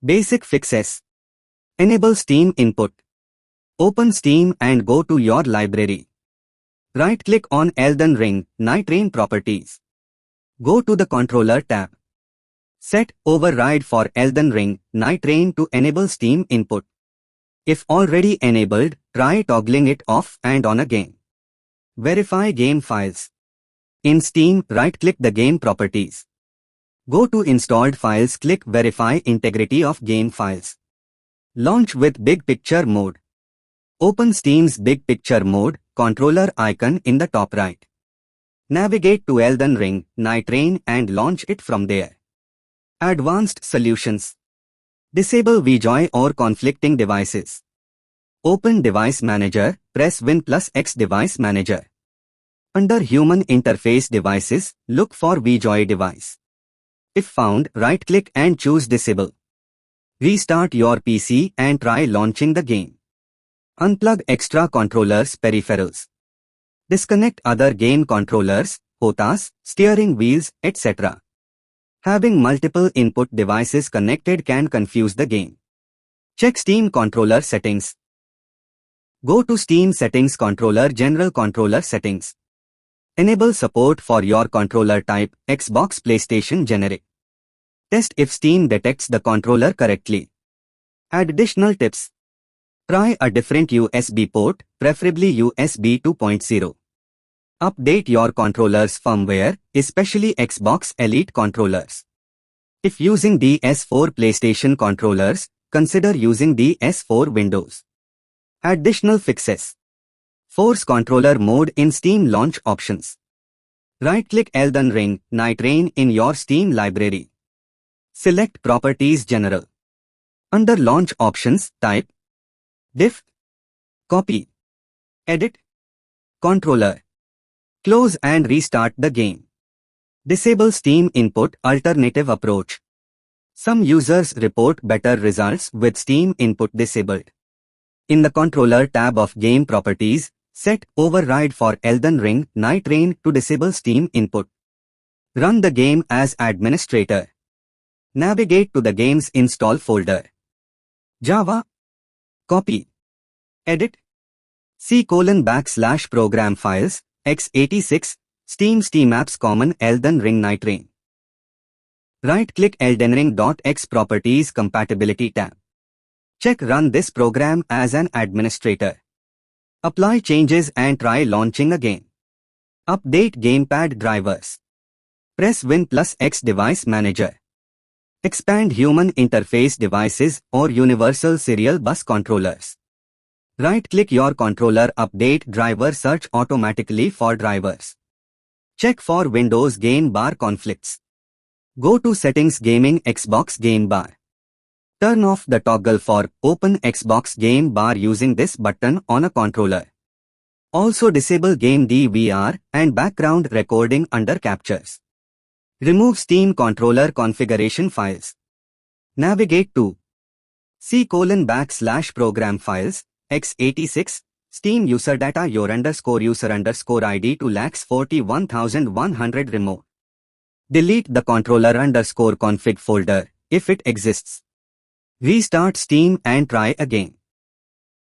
Basic fixes. Enable Steam input. Open Steam and go to your library. Right-click on Elden Ring Nightreign properties. Go to the Controller tab. Set Override for Elden Ring Nightreign to enable Steam input. If already enabled, try toggling it off and on again. Verify game files. In Steam, right-click the game properties. Go to Installed Files, click Verify Integrity of Game Files. Launch with Big Picture mode. Open Steam's Big Picture mode controller icon in the top right. Navigate to Elden Ring Nightreign and launch it from there. Advanced Solutions. Disable VJoy or conflicting devices. Open Device Manager, press Win+X Device Manager. Under Human Interface Devices, look for VJoy device. If found, right-click and choose Disable. Restart your PC and try launching the game. Unplug extra controllers peripherals. Disconnect other game controllers, hotas, steering wheels, etc. Having multiple input devices connected can confuse the game. Check Steam controller settings. Go to Steam Settings Controller General Controller Settings. Enable support for your controller type, Xbox, PlayStation generic. Test if Steam detects the controller correctly. Additional tips. Try a different USB port, preferably USB 2.0. Update your controller's firmware, especially Xbox Elite controllers. If using DS4 PlayStation controllers, consider using DS4 Windows. Additional fixes. Force controller mode in Steam launch options. Right-click Elden Ring Nightreign in your Steam library. Select Properties General. Under Launch Options, type Diff, Copy, Edit, Controller. Close and restart the game. Disable Steam Input Alternative approach. Some users report better results with Steam Input disabled. In the Controller tab of Game Properties, set Override for Elden Ring Nightreign to disable Steam Input. Run the game as administrator. Navigate to the game's install folder. Java. Copy. Edit. C:\program files, x86, Steam Apps Common Elden Ring Nightreign. Right-click eldenring.x Properties Compatibility tab. Check Run this program as an administrator. Apply changes and try launching again. Update Gamepad drivers. Press Win+X Device Manager. Expand Human Interface Devices or Universal Serial Bus Controllers. Right-click your controller, update driver, search automatically for drivers. Check for Windows Game Bar conflicts. Go to Settings Gaming Xbox Game Bar. Turn off the toggle for Open Xbox Game Bar using this button on a controller. Also disable Game DVR and background recording under captures. Remove Steam controller configuration files. Navigate to C:\program files, x86, Steam user data your _user _ID to lax41100 remove. Delete the controller _config folder, if it exists. Restart Steam and try again.